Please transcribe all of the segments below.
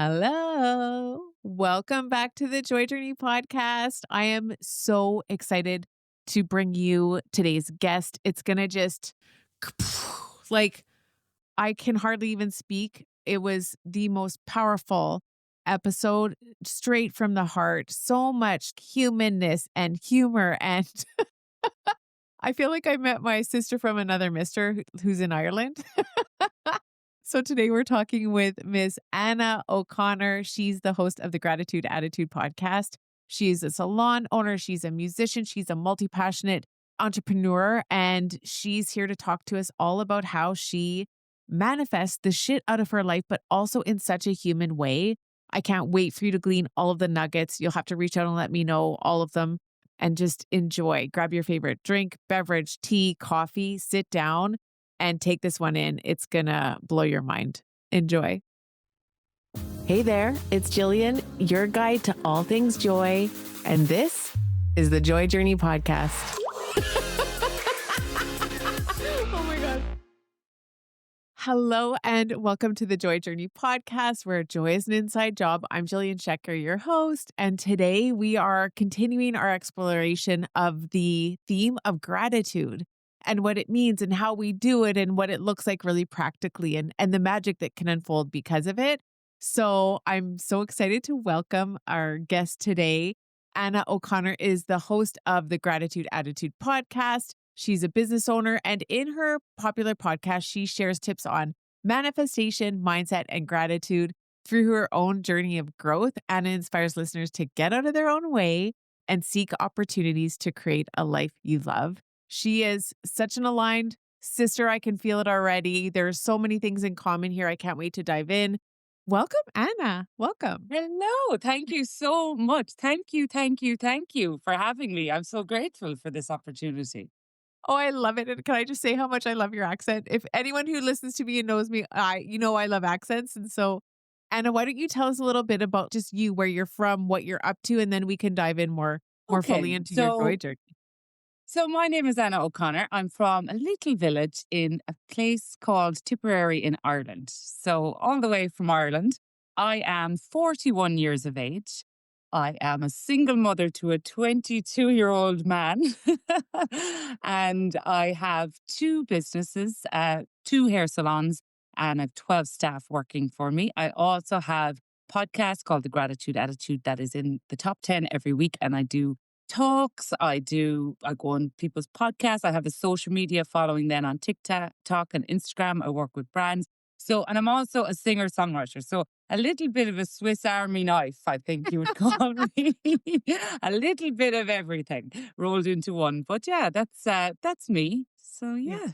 Hello. Welcome back to the Joy Journey podcast. I am so excited to bring you today's guest. It's going to just like I can hardly even speak. It was the most powerful episode straight from the heart. So much humanness and humor and I feel like I met my sister from another mister who's in Ireland. So today we're talking with Miss Anna O'Connor. She's the host of the Gratitude Attitude podcast. She's a salon owner, she's a musician, she's a multi-passionate entrepreneur, and she's here to talk to us all about how she manifests the shit out of her life, but also in such a human way. I can't wait for you to glean all of the nuggets. You'll have to reach out and let me know all of them and just enjoy. Grab your favorite drink, beverage, tea, coffee, sit down and take this one in. It's gonna blow your mind. Enjoy. Hey there, it's Jillian, your guide to all things joy, and this is the Joy Journey podcast. Oh my God. Hello and welcome to the Joy Journey podcast, where joy is an inside job. I'm Jillian Shecker, your host, and today we are continuing our exploration of the theme of gratitude and what it means and how we do it and what it looks like really practically and the magic that can unfold because of it. So I'm so excited to welcome our guest today. Anna O'Connor is the host of the Gratitude Attitude podcast. She's a business owner, and in her popular podcast, she shares tips on manifestation, mindset, and gratitude. Through her own journey of growth, Anna inspires listeners to get out of their own way and seek opportunities to create a life you love. She is such an aligned sister. I can feel it already. There's so many things in common here. I can't wait to dive in. Welcome, Anna. Welcome. Hello. Thank you so much. Thank you for having me. I'm so grateful for this opportunity. Oh, I love it. And can I just say how much I love your accent? If anyone who listens to me and knows me, I love accents. And so, Anna, why don't you tell us a little bit about just you, where you're from, what you're up to, and then we can dive in more Okay. fully into your joy So, journey. so my name is Anna O'Connor. I'm from a little village in a place called Tipperary in Ireland. So, all the way from Ireland. I am 41 years of age. I am a single mother to a 22-year-old man. And I have two businesses, two hair salons, and I have 12 staff working for me. I also have a podcast called The Gratitude Attitude that is in the top 10 every week. And I do talks. I go on people's podcasts. I have a social media following then on TikTok and Instagram. I work with brands. So, and I'm also a singer songwriter. So, a little bit of a Swiss Army knife, I think you would call me. A little bit of everything rolled into one. But yeah, that's me. So Yeah. yeah.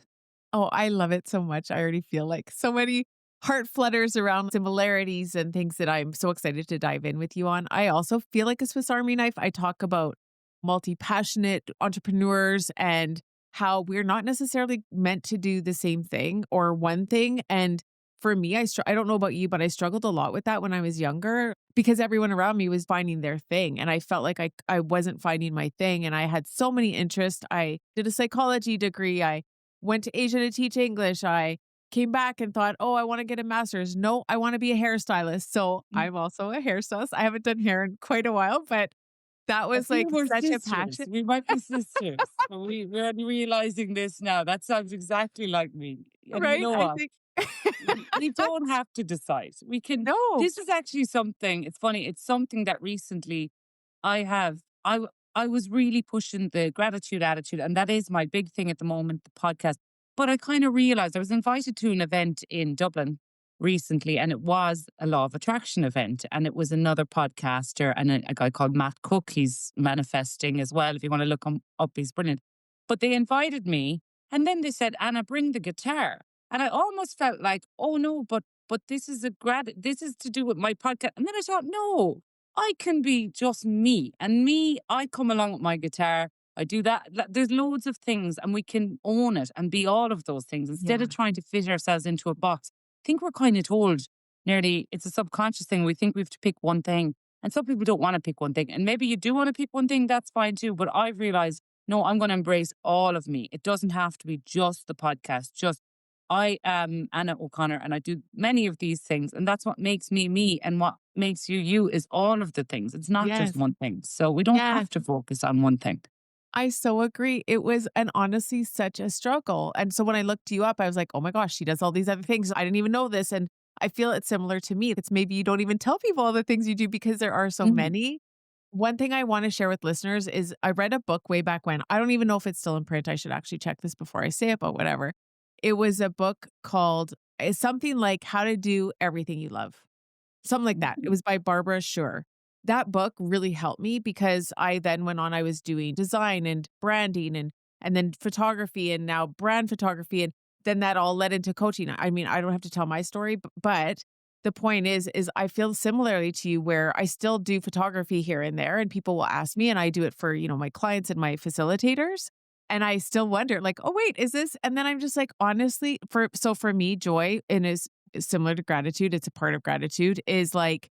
Oh, I love it so much. I already feel like so many heart flutters around similarities and things that I'm so excited to dive in with you on. I also feel like a Swiss Army knife. I talk about multi-passionate entrepreneurs and how we're not necessarily meant to do the same thing or one thing. And for me, I don't know about you, but I struggled a lot with that when I was younger because everyone around me was finding their thing. And I felt like I wasn't finding my thing. And I had so many interests. I did a psychology degree. I went to Asia to teach English. I came back and thought, oh, I want to get a master's. No, I want to be a hairstylist. So Mm. I'm also a hairstylist. I haven't done hair in quite a while, but that I was think like we're such a sisters. passion. We might be sisters. But we're realizing this now. That sounds exactly like me. And you Right? know I what? think We don't have to decide. We can. no. This is actually something. It's funny. It's something that recently I have. I was really pushing the gratitude attitude, and that is my big thing at the moment. The podcast, but I kind of realized I was invited to an event in Dublin recently, and it was a law of attraction event, and it was another podcaster and a guy called Matt Cook. He's manifesting as well. If you want to look him up, he's brilliant. But they invited me, and then they said, "Anna, bring the guitar." And I almost felt like, oh no, but this is this is to do with my podcast. And then I thought, no, I can be just me. And me, I come along with my guitar. I do that. There's loads of things and we can own it and be all of those things instead Yeah. of trying to fit ourselves into a box. I think we're kind of told nearly it's a subconscious thing. We think we have to pick one thing. And some people don't want to pick one thing. And maybe you do want to pick one thing, that's fine too. But I've realized, no, I'm going to embrace all of me. It doesn't have to be just the podcast, just I am Anna O'Connor and I do many of these things. And that's what makes me me. And what makes you you is all of the things. It's not just Yes. one thing. So we don't Yes. have to focus on one thing. I so agree. It was and honestly such a struggle. And so when I looked you up, I was like, "Oh my gosh, she does all these other things. I didn't even know this." And I feel it's similar to me. It's maybe you don't even tell people all the things you do because there are so Mhm. many. One thing I want to share with listeners is I read a book way back when. I don't even know if it's still in print. I should actually check this before I say it, but whatever. It was a book called it's something like How to Do Everything You Love. Something like that. It Mhm. was by Barbara Scher. That book really helped me because I then went on, I was doing design and branding and then photography and now brand photography, and then that all led into coaching. I mean, I don't have to tell my story, but the point is I feel similarly to you where I still do photography here and there, and people will ask me, and I do it for, my clients and my facilitators. And I still wonder, like, oh, wait, is this? And then I'm just like, honestly, for me, joy and is similar to gratitude, it's a part of gratitude, is like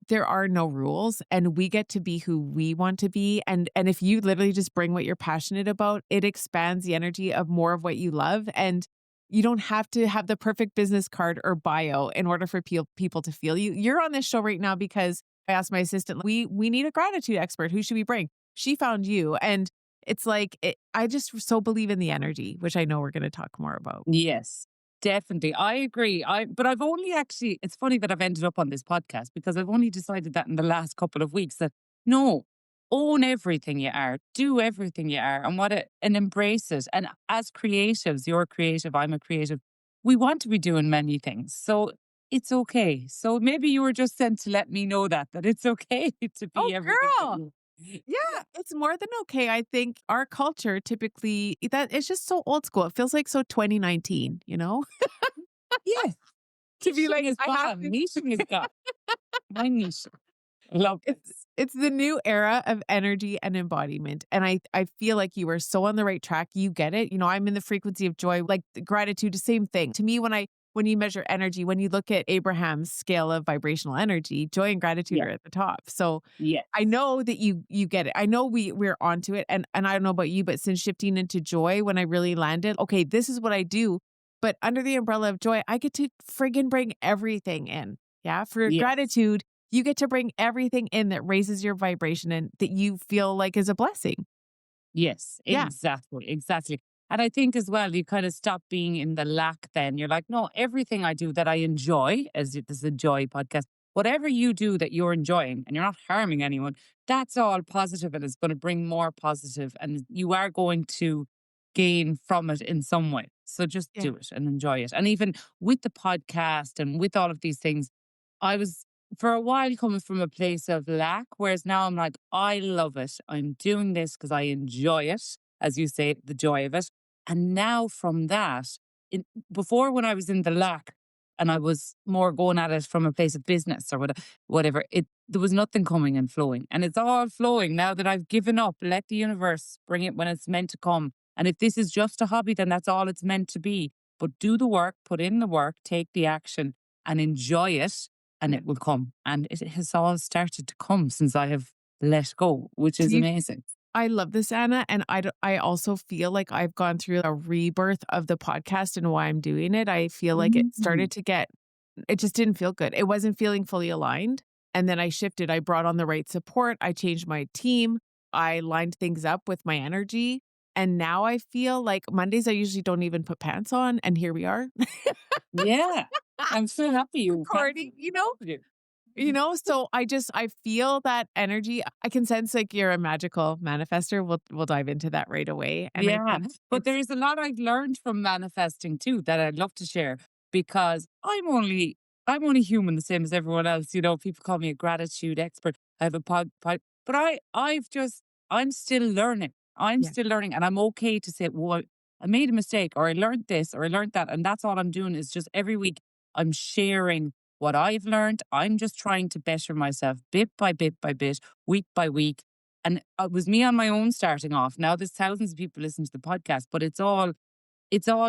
there are no rules and we get to be who we want to be, and if you literally just bring what you're passionate about, it expands the energy of more of what you love, and you don't have to have the perfect business card or bio in order for people to feel you. You're on this show right now because I asked my assistant, we need a gratitude expert. Who should we bring? She found you, and it's like I just so believe in the energy, which I know we're going to talk more about. Yes, definitely. I agree. But I've only actually, it's funny that I've ended up on this podcast because I've only decided that in the last couple of weeks that no, own everything you are, do everything you are and embrace it. And as creatives, you're creative, I'm a creative. We want to be doing many things. So it's okay. So maybe you were just sent to let me know that it's okay to Oh, be everything that girl. you. Yeah, it's more than okay. I think our culture typically that it's just so old school. It feels like so 2019, you know? Yeah. To be Niching like, is I have gone. to Niching is gone. My niche. Love it's this. it's the new era of energy and embodiment, and I feel like you are so on the right track. You get it. I'm in the frequency of joy, like the gratitude, the same thing. To me, when you measure energy, when you look at Abraham's scale of vibrational energy, joy and gratitude Yeah. are at the top. So I Yes. know that you get it. I know we're onto it, and I don't know about you, but since shifting into joy, when I really landed, okay, this is what I do. But under the umbrella of joy, I get to friggin' bring everything in. Yeah. For Yes. gratitude, you get to bring everything in that raises your vibration and that you feel like is a blessing. Yes. Yeah. Exactly. Exactly. And I think as well, you kind of stop being in the lack then. You're like, no, everything I do that I enjoy, this is a joy podcast, whatever you do that you're enjoying and you're not harming anyone, that's all positive and it's going to bring more positive and you are going to gain from it in some way. So just Yeah. do it and enjoy it. And even with the podcast and with all of these things, I was for a while coming from a place of lack, whereas now I'm like, I love it. I'm doing this because I enjoy it, as you say, the joy of it. And now from that, in, before when I was in the lack and I was more going at it from a place of business or whatever, there was nothing coming and flowing. And it's all flowing now that I've given up. Let the universe bring it when it's meant to come. And if this is just a hobby, then that's all it's meant to be. But do the work, put in the work, take the action and enjoy it and Yeah. it will come. And it has all started to come since I have let go, which Do is you amazing. I love this, Anna, and I also feel like I've gone through a rebirth of the podcast and why I'm doing it. I feel like Mm. it just didn't feel good. It wasn't feeling fully aligned, and then I shifted. I brought on the right support. I changed my team. I lined things up with my energy, and now I feel like Mondays I usually don't even put pants on, and here we are Yeah. I'm so happy you recording, canceled. So I feel that energy. I can sense like you're a magical manifester. We'll dive into that right away. And I Yeah. think But there's a lot I've learned from manifesting too that I'd love to share because I'm only human the same as everyone else. People call me a gratitude expert. I have a but I'm still learning. I'm yeah, still learning and I'm okay to say, well, I made a mistake or I learned this or I learned that. And that's all I'm doing is just every week I'm sharing what I've learned. I'm just trying to better myself bit by bit by bit, week by week and it was me on my own starting off. Now there's thousands of people listening to the podcast, but it's all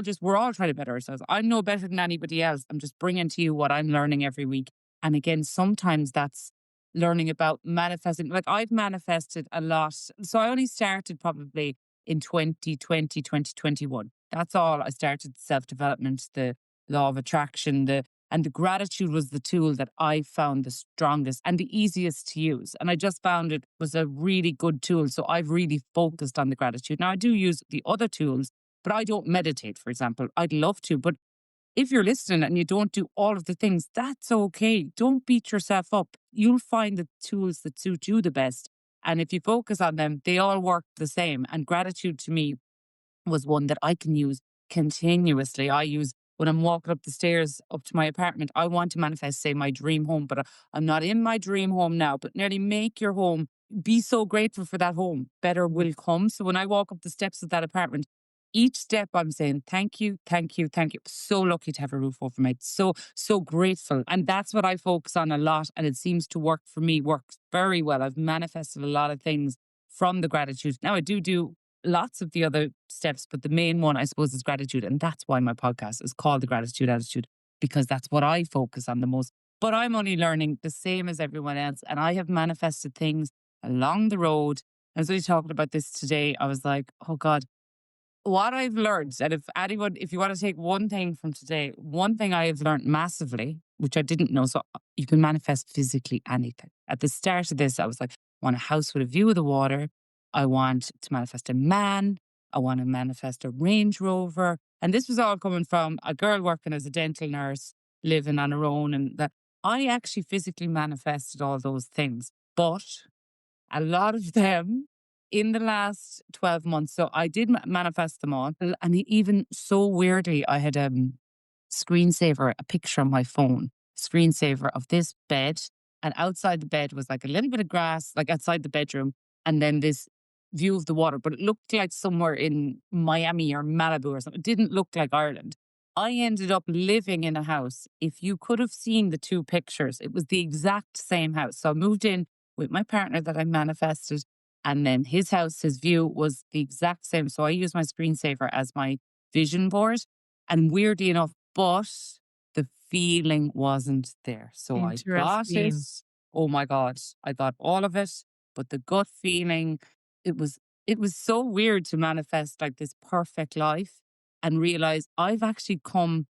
just we're all trying to better ourselves. I'm no better than anybody else. I'm just bringing to you what I'm learning every week. And again, sometimes that's learning about manifesting. Like I've manifested a lot. So I only started probably in 2020, 2021. That's all. I started self development, the law of attraction, and the gratitude was the tool that I found the strongest and the easiest to use. And I just found it was a really good tool. So I've really focused on the gratitude. Now I do use the other tools, but I don't meditate, for example. I'd love to, but if you're listening and you don't do all of the things, that's okay. Don't beat yourself up. You'll find the tools that suit you the best. And if you focus on them, they all work the same. And gratitude to me was one that I can use continuously. I use when I'm walking up the stairs up to my apartment. I want to manifest, say, my dream home, but I'm not in my dream home now. But nearly make your home. Be so grateful for that home. Better will come. So when I walk up the steps of that apartment, each step I'm saying, thank you, thank you, thank you. So lucky to have a roof over my head. So grateful. And that's what I focus on a lot. And it seems to work for me, works very well. I've manifested a lot of things from the gratitude. Now I do lots of the other steps, but the main one, I suppose, is gratitude. And that's why my podcast is called The Gratitude Attitude, because that's what I focus on the most. But I'm only learning the same as everyone else. And I have manifested things along the road. I was really talking about this today. I was like, oh God, what I've learned, and if you want to take one thing from today, one thing I have learned massively, which I didn't know, so you can manifest physically anything. At the start of this, I was like, I want a house with a view of the water. I want to manifest a man. I want to manifest a Range Rover. And this was all coming from a girl working as a dental nurse, living on her own. And that I actually physically manifested all those things. But a lot of them in the last 12 months. So I did manifest them all. And even so weirdly, I had screensaver, a picture on my phone, screensaver of this bed. And outside the bed was like a little bit of grass, like outside the bedroom. And then this view of the water, but it looked like somewhere in Miami or Malibu or something. It didn't look like Ireland. I ended up living in a house. If you could have seen the two pictures, it was the exact same house. So I moved in with my partner that I manifested. And then his house, his view was the exact same. So I used my screensaver as my vision board. And weirdly enough, but the feeling wasn't there. So I got it. Interesting. Oh my God. I got all of it. But the gut feeling, it was it was so weird to manifest like this perfect life and realize I've actually come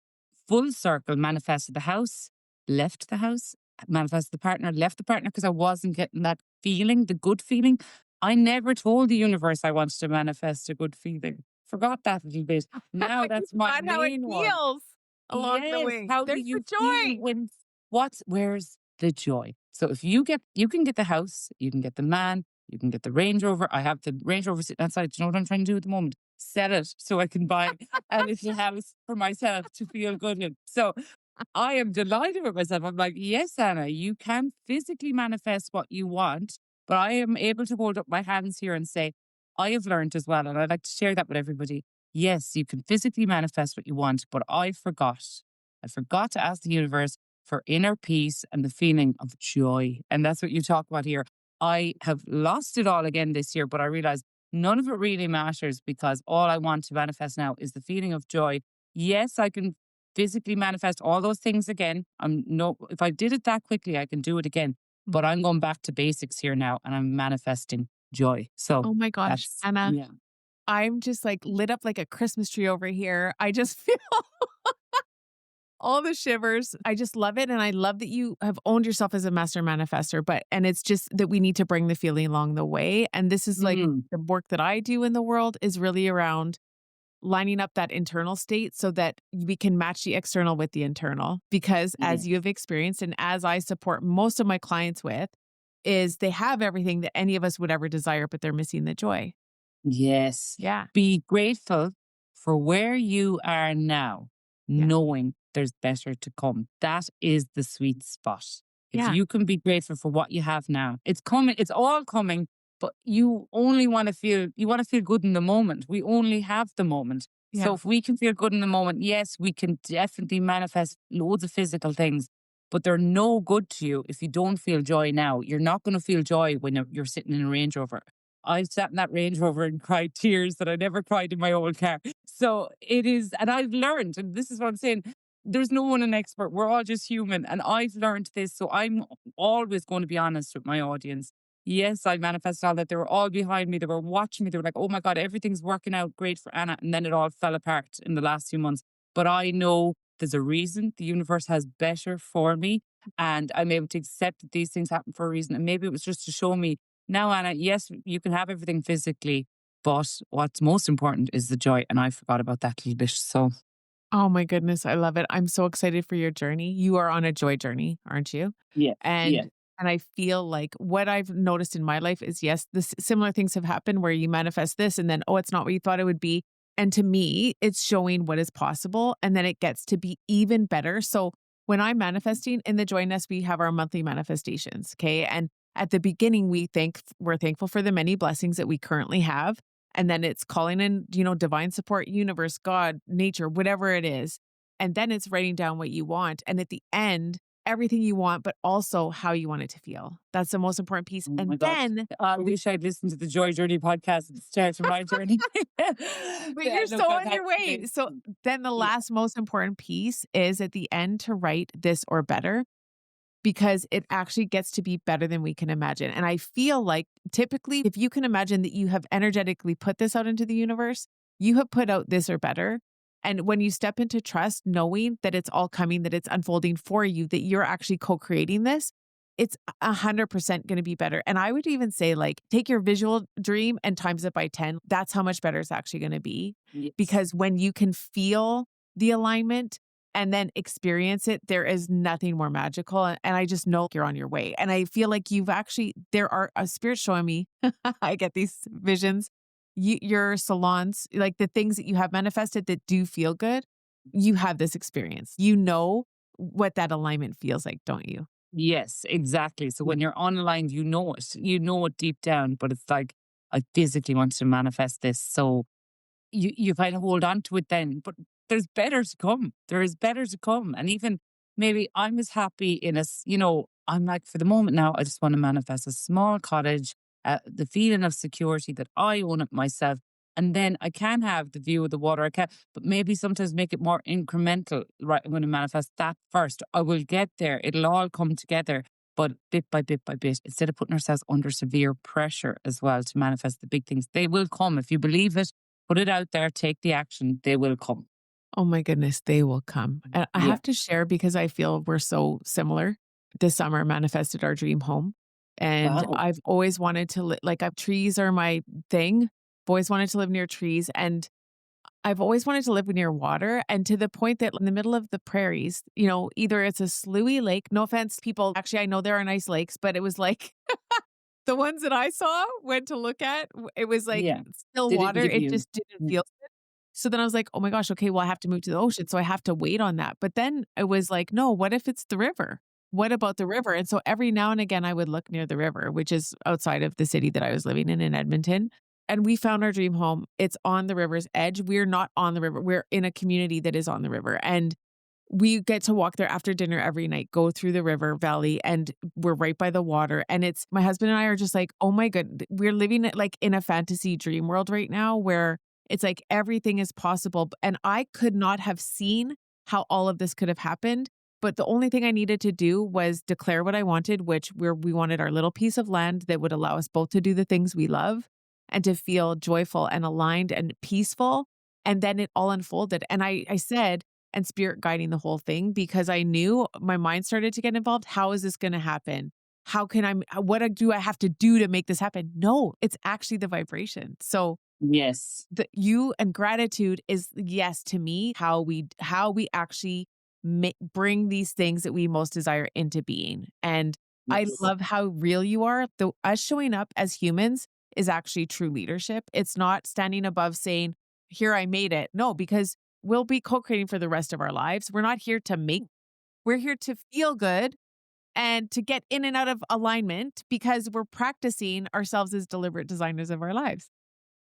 full circle, manifested the house, manifested the partner, left the partner because I wasn't getting that feeling, the good feeling. I never told the universe I wanted to manifest a good feeling. Forgot that little bit. Now You that's my forgot how it main one. feels along the Yes. way. How do There's the you feel joy. when where's the joy? So if you can get the house, you can get the man, you can get the Range Rover. I have the Range Rover sitting outside. Do you know what I'm trying to do at the moment? Sell it so I can buy a little house for myself to feel good in. So I am delighted with myself. I'm like, yes, Anna, you can physically manifest what you want, but I am able to hold up my hands here and say, I have learned as well. And I'd like to share that with everybody. Yes, you can physically manifest what you want, but I forgot. I forgot to ask the universe for inner peace and the feeling of joy. And that's what you talk about here. I have lost it all again this year, but I realized none of it really matters because all I want to manifest now is the feeling of joy. Yes, I can physically manifest all those things again. If I did it that quickly, I can do it again. But I'm going back to basics here now and I'm manifesting joy. So Oh my gosh, that's, Anna, yeah. I'm just like lit up like a Christmas tree over here. I just feel all the shivers. I just love it. And I love that you have owned yourself as a master manifester, and it's just that we need to bring the feeling along the way. And this is like Mhm. the work that I do in the world is really around lining up that internal state so that we can match the external with the internal. Because as you Yes. have experienced, and as I support most of my clients with, is they have everything that any of us would ever desire, but they're missing the joy. Yes. Yeah. Be grateful for where you are now, Yeah. knowing there's better to come. That is the sweet spot. If Yeah. you can be grateful for what you have now, it's coming, it's all coming, but you want to feel good in the moment. We only have the moment. So Yeah. if we can feel good in the moment, yes, we can definitely manifest loads of physical things, but they're no good to you if you don't feel joy now. You're not going to feel joy when you're sitting in a Range Rover. I've sat in that Range Rover and cried tears that I never cried in my old car. So it is, and I've learned, and this is what I'm saying. There's no one an expert. We're all just human. And I've learned this. So I'm always going to be honest with my audience. Yes, I manifested all that. They were all behind me. They were watching me. They were like, oh my God, everything's working out great for Anna. And then it all fell apart in the last few months. But I know there's a reason. The universe has better for me. And I'm able to accept that these things happen for a reason. And maybe it was just to show me now, Anna, yes, you can have everything physically, but what's most important is the joy. And I forgot about that little bit. So, Oh my goodness, I love it. I'm so excited for your journey. You are on a joy journey, aren't you? yes, yes. And I feel like what I've noticed in my life is yes, this similar things have happened where you manifest this and then oh, it's not what you thought it would be. And to me, it's showing what is possible and then it gets to be even better. So when I'm manifesting in the Joy Nest, we have our monthly manifestations, okay? And at the beginning, we're thankful for the many blessings that we currently have. And then it's calling in, divine support, universe, God, nature, whatever it is. And then it's writing down what you want. And at the end, everything you want, but also how you want it to feel. That's the most important piece. Oh my And God. then I wish I'd listened to the Joy Journey podcast at the start of my journey. but Yeah, you're look, so that on has your to way. be. So then the Yeah. last most important piece is at the end to write this or better because it actually gets to be better than we can imagine. And I feel like typically, if you can imagine that you have energetically put this out into the universe, you have put out this or better. And when you step into trust, knowing that it's all coming, that it's unfolding for you, that you're actually co creating this, it's 100% going to be better. And I would even say, like, take your visual dream and times it by 10. That's how much better it's actually going to be. Yes. Because when you can feel the alignment, and then experience it, there is nothing more magical, and I just know you're on your way, and I feel like you've actually there are a spirit showing me, I get these visions, your salons, like the things that you have manifested that do feel good, you have this experience. You know what that alignment feels like, don't you? Yes, exactly. So Mm. when you're unaligned, you know it deep down, but it's like, I physically want to manifest this. So you kind of hold on to it then, but there's better to come. There is better to come. And even maybe I'm as happy in I'm like, for the moment now, I just want to manifest a small cottage, the feeling of security that I own it myself. And then I can have the view of the water. I can, but maybe sometimes make it more incremental. Right. I'm going to manifest that first. I will get there. It'll all come together. But bit by bit, instead of putting ourselves under severe pressure as well to manifest the big things, they will come. If you believe it, put it out there, take the action, they will come. Oh my goodness, they will come, and I Yeah. have to share because I feel we're so similar. This summer manifested our dream home, and Wow. I've always wanted to trees are my thing. I've always wanted to live near trees, and I've always wanted to live near water, and to the point that in the middle of the prairies, either it's a sloughie lake, no offense, people, actually, I know there are nice lakes, but it was like the ones that I saw, went to look at, it was like Yeah. still Didn't water, give it you just didn't mm, feel good. So then I was like, "Oh my gosh, okay, well, I have to move to the ocean, so I have to wait on that." But then it was like, "No, what if it's the river? What about the river?" And so every now and again, I would look near the river, which is outside of the city that I was living in Edmonton, and we found our dream home. It's on the river's edge. We're not on the river. We're in a community that is on the river, and we get to walk there after dinner every night, go through the river valley, and we're right by the water. And it's my husband and I are just like, oh my good, we're living it like in a fantasy dream world right now where it's like everything is possible. And I could not have seen how all of this could have happened. But the only thing I needed to do was declare what I wanted, which we wanted our little piece of land that would allow us both to do the things we love and to feel joyful and aligned and peaceful. And then it all unfolded. And I said, and spirit guiding the whole thing because I knew my mind started to get involved. How is this going to happen? How can do I have to do to make this happen? No, it's actually the vibration. So yes. the you and gratitude is yes to me how we actually bring these things that we most desire into being. And I Yes. love how real you are. Though us showing up as humans is actually true leadership. It's not standing above saying, "Here I made it." No, because we'll be co-creating for the rest of our lives. We're not here to make. We're here to feel good and to get in and out of alignment because we're practicing ourselves as deliberate designers of our lives.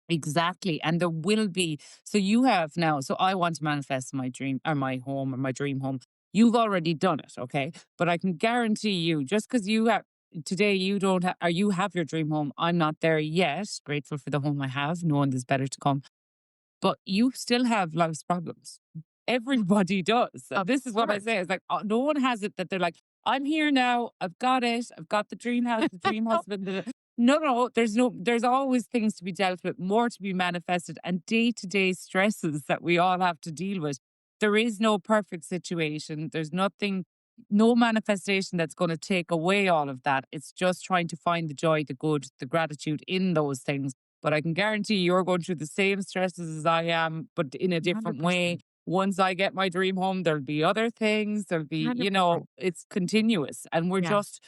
Exactly. And there will be, so you have now, so I want to manifest my dream or my home or my dream home. You've already done it. Okay. But I can guarantee you, just because you have today, you don't have, or you have your dream home. I'm not there yet. Grateful for the home I have, knowing there's better to come. But you still have life's problems. Everybody does. Of This is what I course. say. It's like, no one has it that they're like, I'm here now. I've got it. I've got the dream house, the dream husband. No, there's always things to be dealt with, more to be manifested, and day to day stresses that we all have to deal with. There is no perfect situation. There's nothing, no manifestation that's going to take away all of that. It's just trying to find the joy, the good, the gratitude in those things. But I can guarantee you're going through the same stresses as I am, but in a different way. 100%. Once I get my dream home, there'll be other things. There'll be, 100%. it's continuous. And we're Yeah. just,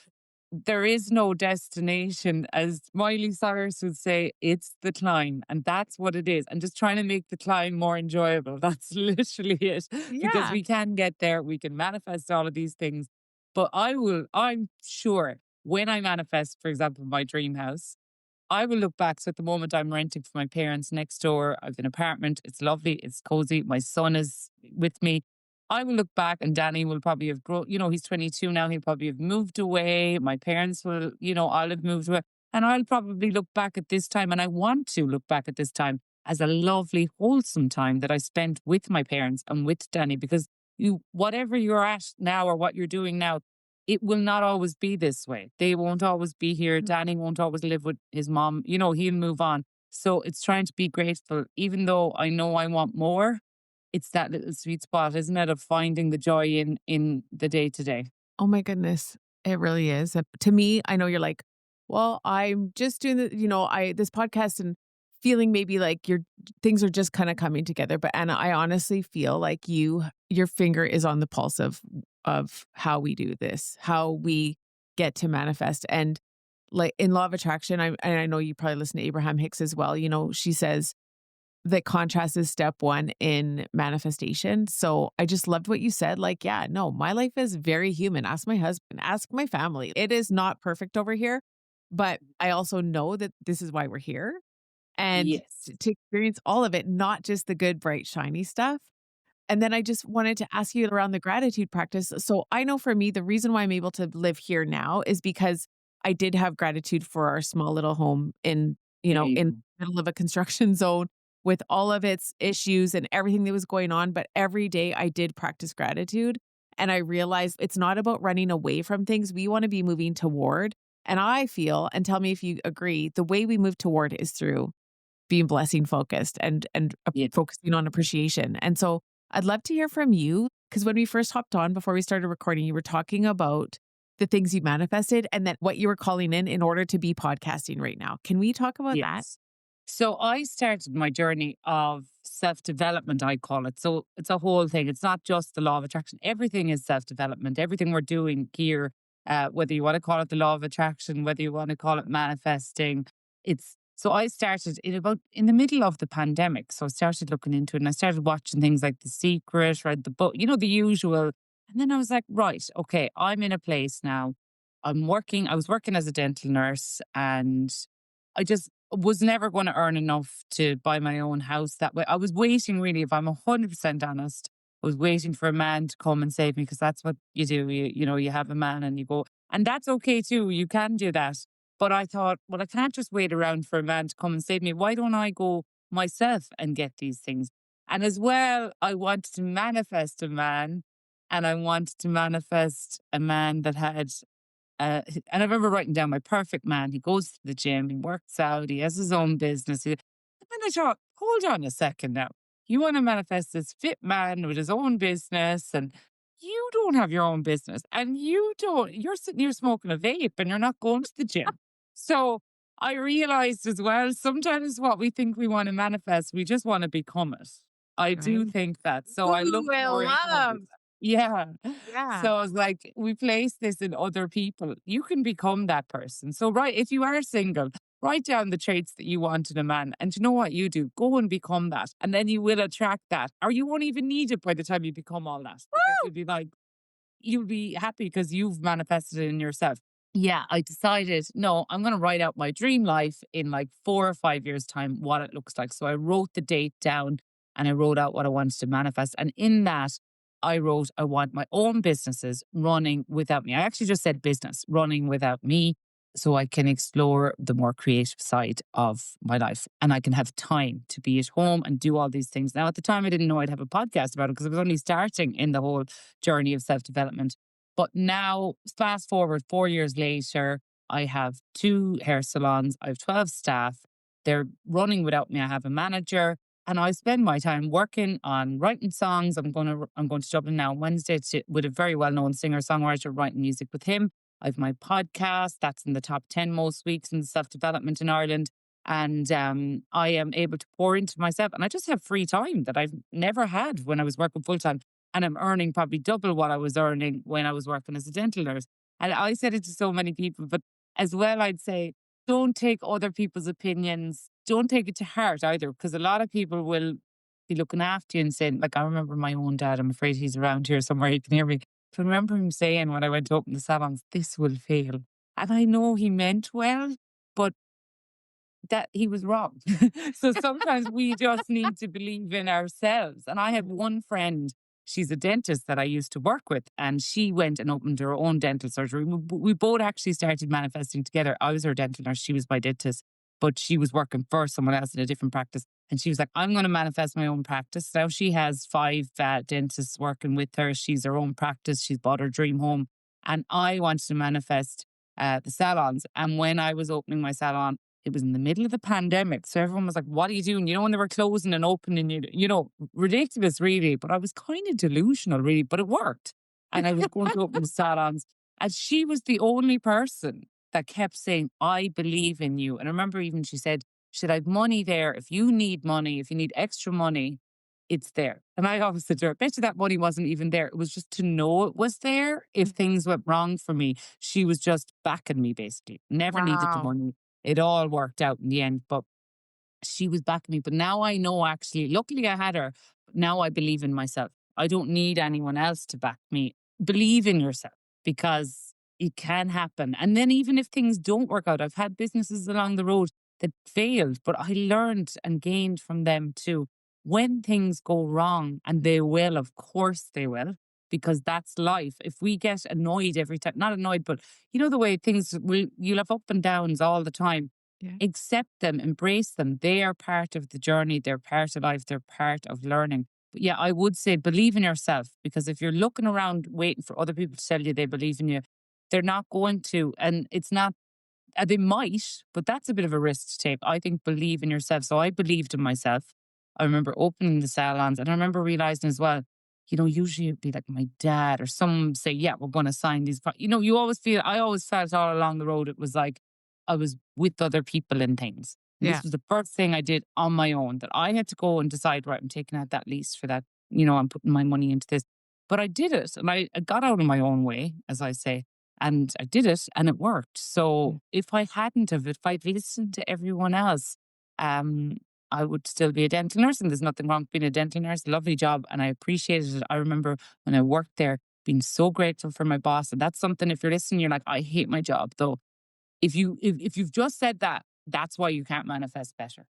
there is no destination. As Miley Cyrus would say, it's the climb. And that's what it is. And just trying to make the climb more enjoyable. That's literally it. Because Yeah. we can get there, we can manifest all of these things. But I'm sure when I manifest, for example, my dream house, I will look back. So at the moment, I'm renting for my parents next door. I've an apartment. It's lovely. It's cozy. My son is with me. I will look back, and Danny will probably have grown. He's 22 now. He'll probably have moved away. My parents will, I'll have moved away. And I'll probably look back at this time, and I want to look back at this time as a lovely, wholesome time that I spent with my parents and with Danny, because whatever you're at now or what you're doing now, it will not always be this way. They won't always be here. Danny won't always live with his mom. He'll move on. So it's trying to be grateful, even though I know I want more. It's that little sweet spot, isn't it, of finding the joy in the day to day. Oh my goodness. It really is. To me, I know you're like, well, I'm just doing this podcast and feeling maybe like your things are just kind of coming together. But Anna, I honestly feel like your finger is on the pulse of how we do this, how we get to manifest. And like in law of attraction, and I know you probably listen to Abraham Hicks as well. She says that contrast is step one in manifestation. So I just loved what you said. Like, yeah, no, my life is very human. Ask my husband, ask my family. It is not perfect over here, but I also know that this is why we're here and Yes. to experience all of it, not just the good, bright, shiny stuff. And then I just wanted to ask you around the gratitude practice. So I know for me, the reason why I'm able to live here now is because I did have gratitude for our small little home There you in go. the middle of a construction zone with all of its issues and everything that was going on. But every day I did practice gratitude. And I realized it's not about running away from things. We want to be moving toward. And I feel, and tell me if you agree, the way we move toward is through being blessing focused and Yeah. focusing on appreciation. And so I'd love to hear from you because when we first hopped on before we started recording, you were talking about the things you manifested and then what you were calling in order to be podcasting right now. Can we talk about that? Yes. So I started my journey of self development, I call it. So it's a whole thing. It's not just the law of attraction. Everything is self development. Everything we're doing here, whether you want to call it the law of attraction, whether you want to call it manifesting, it's so I started in the middle of the pandemic. So I started looking into it and I started watching things like The Secret, read the book, the usual. And then I was like, right, okay, I'm in a place now. I was working as a dental nurse and I just was never going to earn enough to buy my own house that way. I was waiting really, if I'm 100% honest, I was waiting for a man to come and save me because that's what you do. You have a man and you go, and that's okay too. You can do that. But I thought, well, I can't just wait around for a man to come and save me. Why don't I go myself and get these things? And as well, I wanted to manifest a man and I wanted to manifest a man that had and I remember writing down my perfect man. He goes to the gym, he works out, he has his own business. And then I thought, hold on a second now. You want to manifest this fit man with his own business, and you don't have your own business, and you're sitting here smoking a vape and you're not going to the gym. So I realized as well, sometimes what we think we want to manifest, we just want to become it. I do Right. think that. So I Ooh, looked I more into what love. was yeah. Yeah. So I was like, we place this in other people. You can become that person. So, right, if you are single, write down the traits that you want in a man. And you know what you do? Go and become that. And then you will attract that. Or you won't even need it by the time you become all that. Because you'll be happy because you've manifested it in yourself. Yeah, I decided, no, I'm going to write out my dream life in like 4 or 5 years' time, what it looks like. So I wrote the date down and I wrote out what I wanted to manifest. And in that, I wrote, I want my own businesses running without me. I actually just said business running without me so I can explore the more creative side of my life and I can have time to be at home and do all these things. Now, at the time, I didn't know I'd have a podcast about it because I was only starting in the whole journey of self development. But now, fast forward 4 years later, I have two hair salons, I have 12 staff. They're running without me. I have a manager and I spend my time working on writing songs. I'm going to Dublin now on Wednesday with a very well-known singer-songwriter, writing music with him. I have my podcast that's in the top 10 most weeks in self-development in Ireland. And I am able to pour into myself. And I just have free time that I've never had when I was working full time. And I'm earning probably double what I was earning when I was working as a dental nurse. And I said it to so many people, but as well, I'd say, don't take other people's opinions. Don't take it to heart either, because a lot of people will be looking after you and saying, like, I remember my own dad, I'm afraid he's around here somewhere, he can hear me. But I remember him saying when I went to open the salons, this will fail. And I know he meant well, but that he was wrong. So sometimes we just need to believe in ourselves. And I have one friend, she's a dentist that I used to work with, and she went and opened her own dental surgery. We both actually started manifesting together. I was her dental nurse, she was my dentist, but she was working for someone else in a different practice. And she was like, I'm going to manifest my own practice. Now she has five dentists working with her. She's her own practice. She's bought her dream home. And I wanted to manifest the salons. And when I was opening my salon, it was in the middle of the pandemic. So everyone was like, what are you doing? You know, when they were closing and opening, ridiculous, really. But I was kind of delusional, really, but it worked. And I was going to open the salons. And she was the only person that kept saying, I believe in you. And I remember even she said, should I have money there? If you need money, if you need extra money, it's there. And I always said to her, I bet you that money wasn't even there. It was just to know it was there if things went wrong for me. She was just backing me, basically. Never needed the Wow. money. It all worked out in the end. But she was backing me. But now I know, actually, luckily I had her. But now I believe in myself. I don't need anyone else to back me. Believe in yourself, because it can happen. And then even if things don't work out, I've had businesses along the road that failed, but I learned and gained from them too. When things go wrong, and they will, of course they will, because that's life. If we get annoyed every time, not annoyed, but you know the way things will, you'll have up and downs all the time. Yeah. Accept them, embrace them. They are part of the journey, they're part of life, they're part of learning. But yeah, I would say believe in yourself, because if you're looking around waiting for other people to tell you they believe in you, they're not going to. And it's not, they might, but that's a bit of a risk to take. I think believe in yourself. So I believed in myself. I remember opening the salons, and I remember realizing as well, usually it'd be like my dad or someone say, yeah, we're going to sign these. You always feel, I always felt all along the road, it was like I was with other people and things. And Yeah. this was the first thing I did on my own, that I had to go and decide, right, I'm taking out that lease for that. I'm putting my money into this. But I did it, and I got out of my own way, as I say, and I did it and it worked. So if I hadn't have, if I'd listened to everyone else, um, I would still be a dental nurse, and there's nothing wrong with being a dental nurse. Lovely job, and I appreciated it. I remember when I worked there, being so grateful for my boss. And that's something, if you're listening, you're like, I hate my job, though. If you've just said that, that's why you can't manifest better.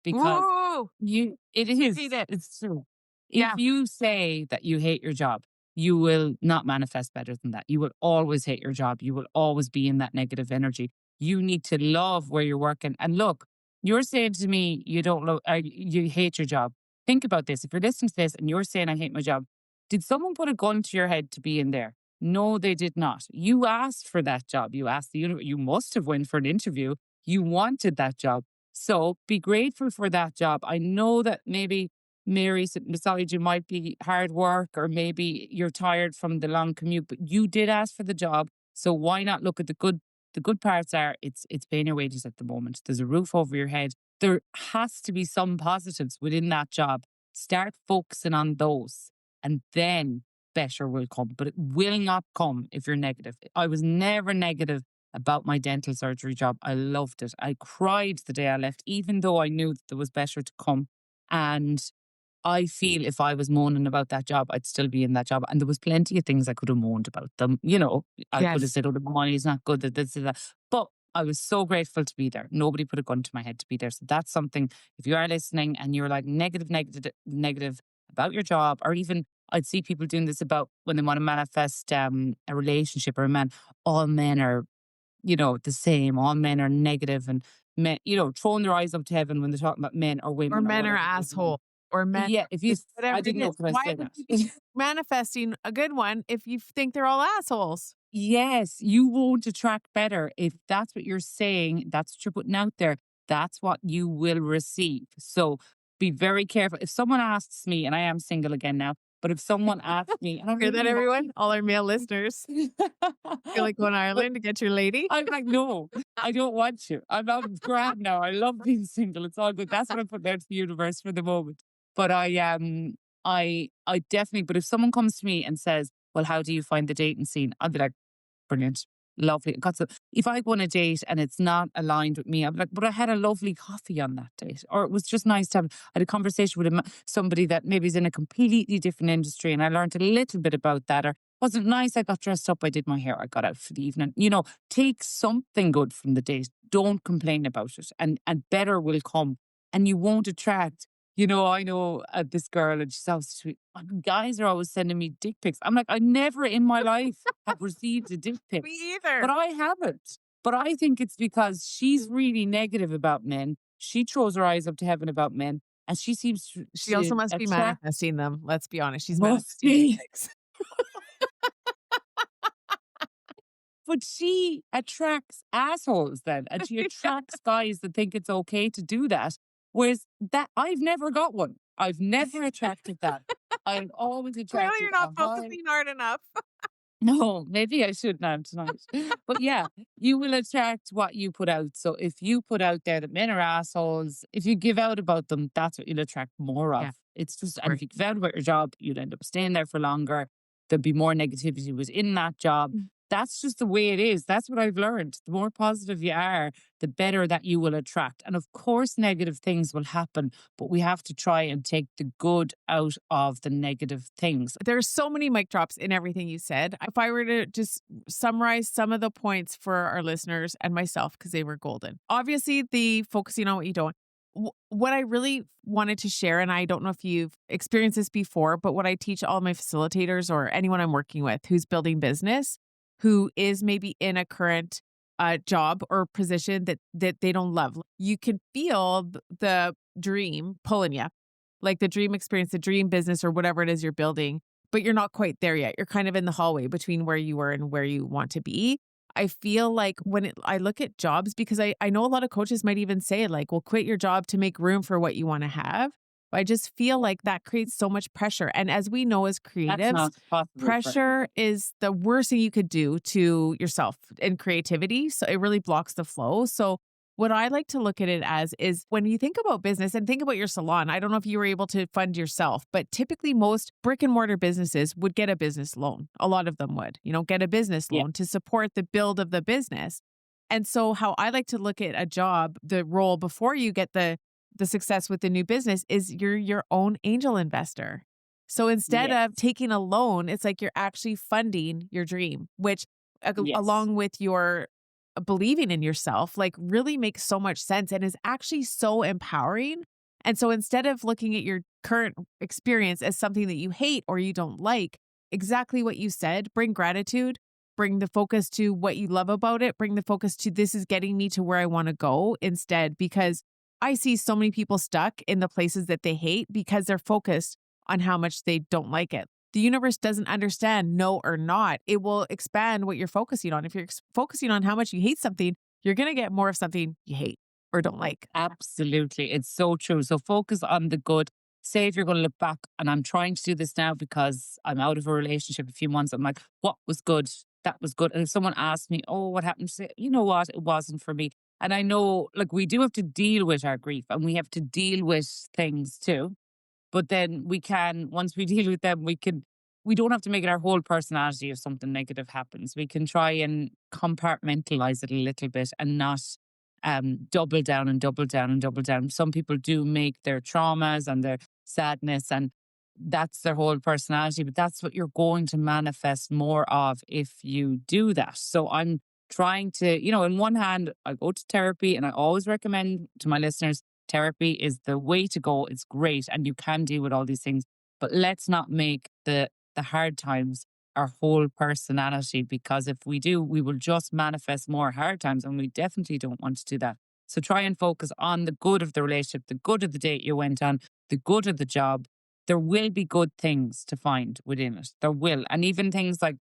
Because Whoa. it Hate is, it. it's true. If Yeah. you say that you hate your job, you will not manifest better than that. You will always hate your job. You will always be in that negative energy. You need to love where you're working. And look, you're saying to me you don't love, you hate your job. Think about this. If you're listening to this and you're saying I hate my job, did someone put a gun to your head to be in there? No, they did not. You asked for that job. You asked the universe. You must have went for an interview. You wanted that job. So be grateful for that job. I know that maybe Mary sitting beside you might be hard work, or maybe you're tired from the long commute, but you did ask for the job. So why not look at the good? The good parts are it's paying your wages at the moment. There's a roof over your head. There has to be some positives within that job. Start focusing on those, and then better will come. But it will not come if you're negative. I was never negative about my dental surgery job. I loved it. I cried the day I left, even though I knew that there was better to come. And I feel if I was moaning about that job, I'd still be in that job. And there was plenty of things I could have moaned about them. I could have Yes. said, oh, the money's not good, that this, that. But I was so grateful to be there. Nobody put a gun to my head to be there. So that's something, if you are listening and you're like negative, negative, negative about your job, or even I'd see people doing this about when they want to manifest a relationship or a man. All men are, the same. All men are negative, and men, throwing their eyes up to heaven when they're talking about men or Or women or men are whatever. asshole. Or men Yeah, if you, just I whatever it didn't know, is. could I Why say would that? you be manifesting a good one if you think they're all assholes. Yes, you won't attract better if that's what you're saying, that's what you're putting out there, that's what you will receive. So be very careful. If someone asks me, and I am single again now, but if someone asks me, and I'm Hear that, really everyone? happy. All our male listeners. Feel like going to But Ireland to get your lady? I'm like, no, I don't want you. I'm not grand now. I love being single. It's all good. That's what I'm putting out to the universe for the moment. But I definitely. But if someone comes to me and says, "Well, how do you find the dating scene?" I'll be like, brilliant. Lovely. Got so if I go on a date and it's not aligned with me, I'm like, but I had a lovely coffee on that date. Or it was just nice to have I had a conversation with somebody that maybe is in a completely different industry and I learned a little bit about that. Or wasn't nice. I got dressed up, I did my hair, I got out for the evening. Take something good from the date. Don't complain about it. And better will come. And you won't attract I know this girl and she's so sweet. Guys are always sending me dick pics. I'm like, I never in my life have received a dick pic, Me but either. I haven't. But I think it's because she's really negative about men. She throws her eyes up to heaven about men, and she seems She also to must be attract manifesting them. Let's be honest. She's must manifesting dick be. pics. But she attracts assholes then, and she attracts guys that think it's okay to do that. Whereas that I've never got one. I've never attracted that. I've always Clearly, attracted you're a not high. focusing hard enough. No, maybe I should now tonight. But yeah, you will attract what you put out. So if you put out there that men are assholes, if you give out about them, that's what you'll attract more Yeah, of. It's just, and if agree. you give out about your job, you'll end up staying there for longer. There'll be more negativity within that job. Mm. That's just the way it is. That's what I've learned. The more positive you are, the better that you will attract. And of course, negative things will happen, but we have to try and take the good out of the negative things. There's so many mic drops in everything you said. If I were to just summarize some of the points for our listeners and myself, because they were golden. Obviously, the focusing on what you don't. What I really wanted to share, and I don't know if you've experienced this before, but what I teach all my facilitators or anyone I'm working with who's building business, who is maybe in a current job or position that they don't love, you can feel the dream pulling you, like the dream experience, the dream business, or whatever it is you're building, but you're not quite there yet. You're kind of in the hallway between where you were and where you want to be. I feel like I look at jobs, because I know a lot of coaches might even say, like, well, quit your job to make room for what you want to have. But I just feel like that creates so much pressure. And as we know as That's creatives, not possible for everyone. pressure is the worst thing you could do to yourself in creativity. So it really blocks the flow. So what I like to look at it as is when you think about business and think about your salon. I don't know if you were able to fund yourself, but typically most brick and mortar businesses would get a business loan. A lot of them would, get a business Yeah. loan to support the build of the business. And so how I like to look at a job, the role before you get the success with the new business is you're your own angel investor. So instead Yes. of taking a loan, it's like you're actually funding your dream, which Yes. along with your believing in yourself, like really makes so much sense and is actually so empowering. And so instead of looking at your current experience as something that you hate or you don't like, exactly what you said, bring gratitude, bring the focus to what you love about it, bring the focus to this is getting me to where I want to go instead, because I see so many people stuck in the places that they hate because they're focused on how much they don't like it. The universe doesn't understand no or not. It will expand what you're focusing on. If you're focusing on how much you hate something, you're going to get more of something you hate or don't like. Absolutely. It's so true. So focus on the good. Say if you're going to look back, and I'm trying to do this now because I'm out of a relationship a few months. I'm like, what was good? That was good. And if someone asked me, oh, what happened? Say, you know what? It wasn't for me. And I know, like, we do have to deal with our grief and we have to deal with things too. But then we can, once we deal with them, we don't have to make it our whole personality if something negative happens. We can try and compartmentalize it a little bit and not double down and double down and double down. Some people do make their traumas and their sadness and that's their whole personality, but that's what you're going to manifest more of if you do that. So I'm trying to, in one hand, I go to therapy and I always recommend to my listeners, therapy is the way to go. It's great and you can deal with all these things, but let's not make the hard times our whole personality, because if we do, we will just manifest more hard times and we definitely don't want to do that. So try and focus on the good of the relationship, the good of the date you went on, the good of the job. there will be good things to find within it. There will. And even things like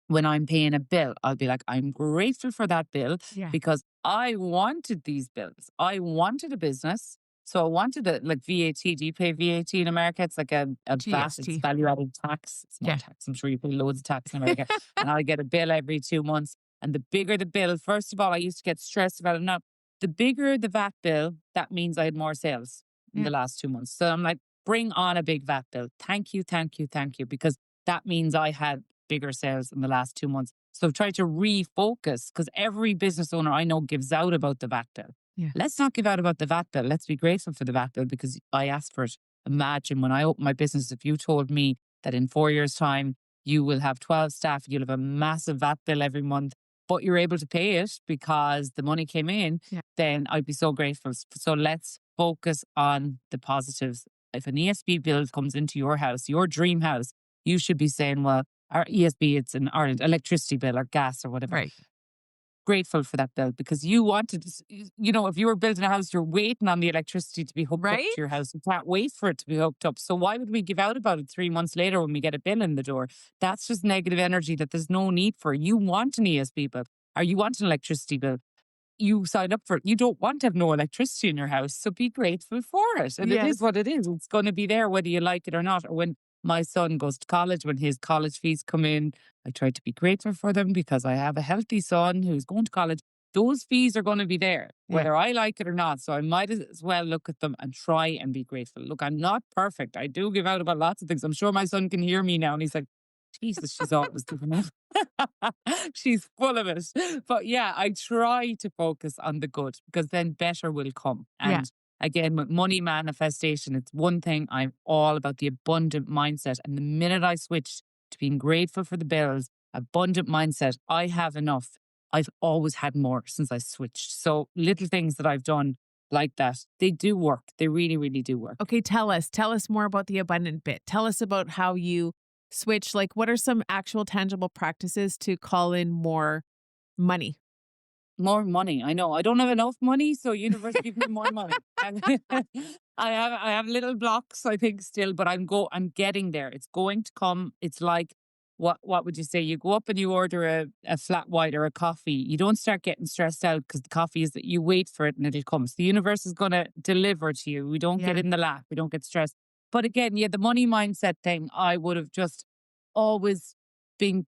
when I'm paying a bill, I'll be like, I'm grateful for that bill Yeah. because I wanted these bills. I wanted a business. So I wanted it like VAT. Do you pay VAT in America? It's like a VAT, it's GST. value added tax. It's more Yeah. tax. I'm sure you pay loads of tax in America. And I get a bill every 2 months. And the bigger the bill, first of all, I used to get stressed about it. Now, the bigger the VAT bill, that means I had more sales in Yeah. the last 2 months. So I'm like, bring on a big VAT bill. Thank you, thank you, thank you. Because that means I had bigger sales in the last 2 months. So try to refocus because every business owner I know gives out about the VAT bill. Yeah. Let's not give out about the VAT bill. Let's be grateful for the VAT bill because I asked for it. Imagine when I opened my business, if you told me that in 4 years' time, you will have 12 staff, you'll have a massive VAT bill every month, but you're able to pay it because the money came in, Yeah. then I'd be so grateful. So let's focus on the positives. If an ESB bill comes into your house, your dream house, you should be saying, well, our ESB, it's in Ireland, electricity bill or gas or whatever. Right. Grateful for that bill because you wanted, if you were building a house, you're waiting on the electricity to be hooked up Right? to your house. You can't wait for it to be hooked up. So why would we give out about it 3 months later when we get a bill in the door? That's just negative energy that there's no need for. You want an ESB bill or you want an electricity bill. You sign up for it. You don't want to have no electricity in your house. So be grateful for it. And it is Yes. what it is. It's going to be there whether you like it or not. Or when my son goes to college, when his college fees come in, I try to be grateful for them because I have a healthy son who's going to college. Those fees are going to be there, Yeah. whether I like it or not. So I might as well look at them and try and be grateful. Look, I'm not perfect. I do give out about lots of things. I'm sure my son can hear me now and he's like, Jesus, she's always giving out. She's full of it. But yeah, I try to focus on the good because then better will come. Yeah. And again, with money manifestation, it's one thing I'm all about the abundant mindset. And the minute I switched to being grateful for the bills, abundant mindset, I have enough. I've always had more since I switched. So little things that I've done like that, they do work. They really, really do work. Okay, tell us more about the abundant bit. Tell us about how you switch. Like, what are some actual tangible practices to call in more money? More money. I know. I don't have enough money, so universe give me more money. And I have little blocks, I think, still, but I'm getting there. It's going to come. It's like what would you say? You go up and you order a flat white or a coffee. You don't start getting stressed out because the coffee is that you wait for it and it'll come. So the universe is gonna deliver to you. We don't get Yeah. in the lap, we don't get stressed. But again, yeah, the money mindset thing, I would have just always been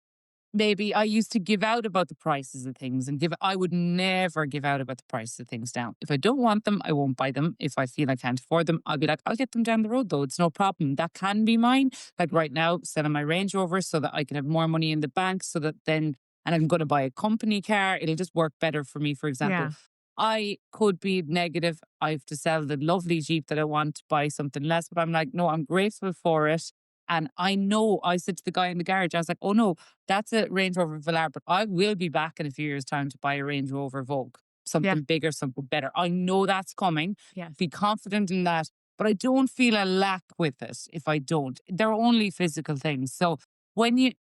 maybe I used to give out about the prices of things and I would never give out about the price of things now. If I don't want them, I won't buy them. If I feel I can't afford them, I'll be like, I'll get them down the road though. It's no problem. That can be mine. Like right now, selling my Range Rover so that I can have more money in the bank so that then, and I'm going to buy a company car. It'll just work better for me. For example, Yeah. I could be negative. I have to sell the lovely Jeep that I want to buy something less, but I'm like, no, I'm grateful for it. And I know I said to the guy in the garage, I was like, oh no, that's a Range Rover Velar, but I will be back in a few years' time to buy a Range Rover Vogue, Yeah. something bigger, something better. I know that's coming. Yes. Be confident in that. But I don't feel a lack with it if I don't. They're only physical things. So when you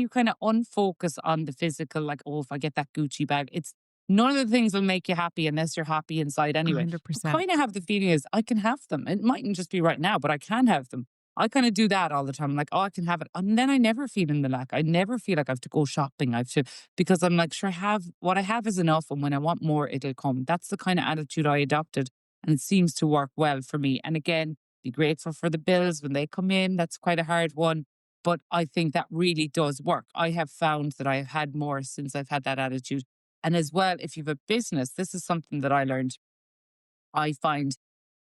kind of unfocus on the physical, like, oh, if I get that Gucci bag, it's none of the things will make you happy unless you're happy inside anyway. You 100%. kind of have the feeling is I can have them. It mightn't just be right now, but I can have them. I kind of do that all the time. I'm like, oh, I can have it. And then I never feel in the lack. I never feel like I have to go shopping. I have to, because I'm like, sure, what I have is enough. And when I want more, it'll come. That's the kind of attitude I adopted. And it seems to work well for me. And again, be grateful for the bills when they come in. That's quite a hard one. But I think that really does work. I have found that I have had more since I've had that attitude. And as well, if you have a business, this is something that I learned. I find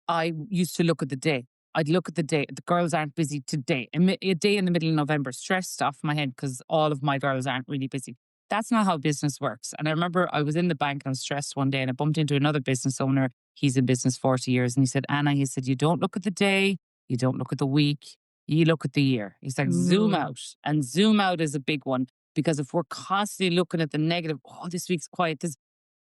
I used to look at the day. I'd look at the day. The girls aren't busy today. A day in the middle of November, stressed off my head because all of my girls aren't really busy. That's not how business works. And I remember I was in the bank and I was stressed one day and I bumped into another business owner. He's in business 40 years. And he said, Anna, he said, you don't look at the day. You don't look at the week. You look at the year. He's like, zoom Ooh. out. And zoom out is a big one because if we're constantly looking at the negative, oh, this week's quiet.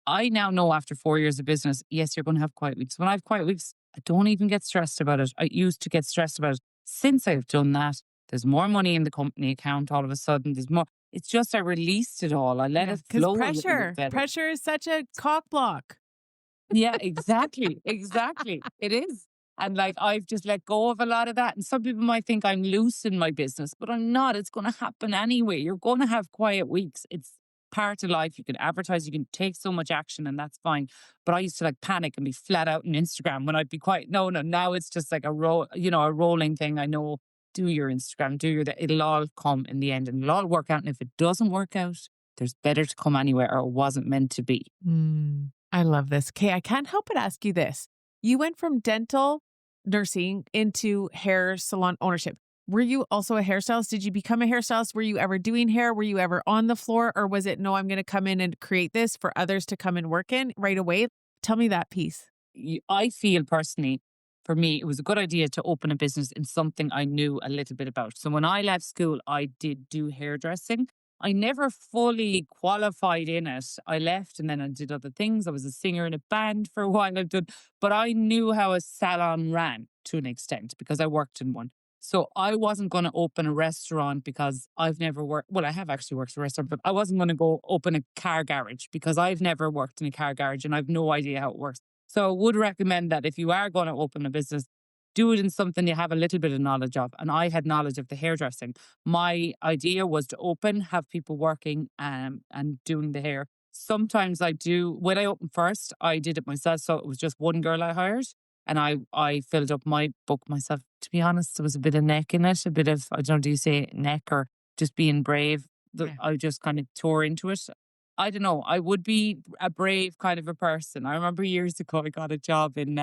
I now know after 4 years of business, yes, you're going to have quiet weeks. When I have quiet weeks, I don't even get stressed about it. I used to get stressed about it. Since I've done that, there's more money in the company account all of a sudden. There's more. It's just I released it all. I let Yeah. it Because flow a little bit better. pressure is such a cock block. Yeah, exactly. Exactly. It is. And like I've just let go of a lot of that. And some people might think I'm loose in my business, but I'm not. It's going to happen anyway. You're going to have quiet weeks. It's part of life. You can advertise, you can take so much action, and that's fine. But I used to like panic and be flat out on Instagram when I'd be quiet. No, no, now it's just like a rolling thing. I know, do your Instagram, it'll all come in the end and it'll all work out. And if it doesn't work out, there's better to come anywhere, or it wasn't meant to be. I love this. Okay, I can't help but ask you this. You went from dental nursing into hair salon ownership. Were you also a hairstylist? Did you become a hairstylist? Were you ever doing hair? Were you ever on the floor? Or was it, no, I'm going to come in and create this for others to come and work in right away? Tell me that piece. I feel personally, for me, it was a good idea to open a business in something I knew a little bit about. So when I left school, I did do hairdressing. I never fully qualified in it. I left and then I did other things. I was a singer in a band for a while. But I knew how a salon ran to an extent because I worked in one. So I wasn't going to open a restaurant because I've never worked. Well, I have actually worked in a restaurant, but I wasn't going to go open a car garage because I've never worked in a car garage and I've no idea how it works. So I would recommend that if you are going to open a business, do it in something you have a little bit of knowledge of. And I had knowledge of the hairdressing. My idea was to open, have people working and doing the hair. Sometimes I do, when I opened first, I did it myself. So it was just one girl I hired and I filled up my book myself. To be honest, there was a bit of neck in it, a bit of, I don't know, do you say neck or just being brave? Yeah. I just kind of tore into it. I don't know. I would be a brave kind of a person. I remember years ago, I got a job in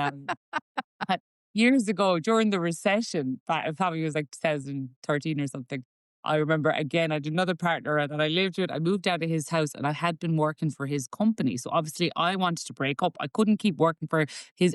years ago during the recession. It probably was like 2013 or something. I remember again, I had another partner that I lived with. I moved out of his house and I had been working for his company. So obviously I wanted to break up. I couldn't keep working for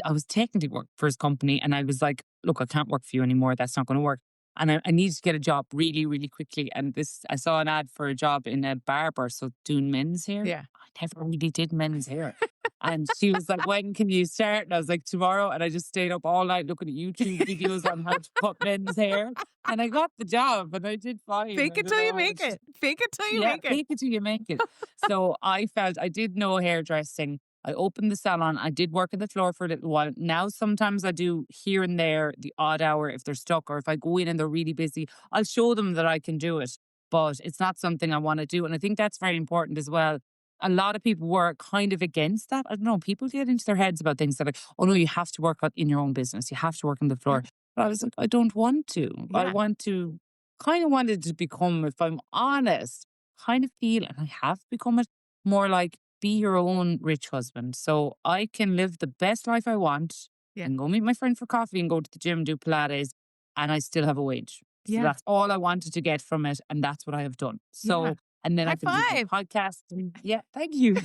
I was technically working for his company. And I was like, look, I can't work for you anymore. That's not going to work. And I needed to get a job really, really quickly. And I saw an ad for a job in a barber. So doing men's hair. Yeah. I never really did men's hair. And she was like, when can you start? And I was like, tomorrow. And I just stayed up all night looking at YouTube videos on how to cut men's hair. And I got the job and I did fine. Fake I it don't till you know. make it. Fake it till you Yeah, make it. fake it till you make it. So I felt I did know hairdressing. I opened the salon. I did work on the floor for a little while. Now, sometimes I do here and there the odd hour if they're stuck or if I go in and they're really busy, I'll show them that I can do it. But it's not something I want to do. And I think that's very important as well. A lot of people were kind of against that. I don't know. People get into their heads about things that like, oh no, you have to work in your own business. You have to work on the Yeah. floor. But I was like, I don't want to. I Yeah. want to kind of wanted to become, if I'm honest, kind of feel, and I have become it more like be your own rich husband. So I can live the best life I want Yeah. and go meet my friend for coffee and go to the gym, do Pilates, and I still have a wage. So Yeah. that's all I wanted to get from it. And that's what I have done. Yeah. So, and then I High can do my five. podcast. And yeah, thank you.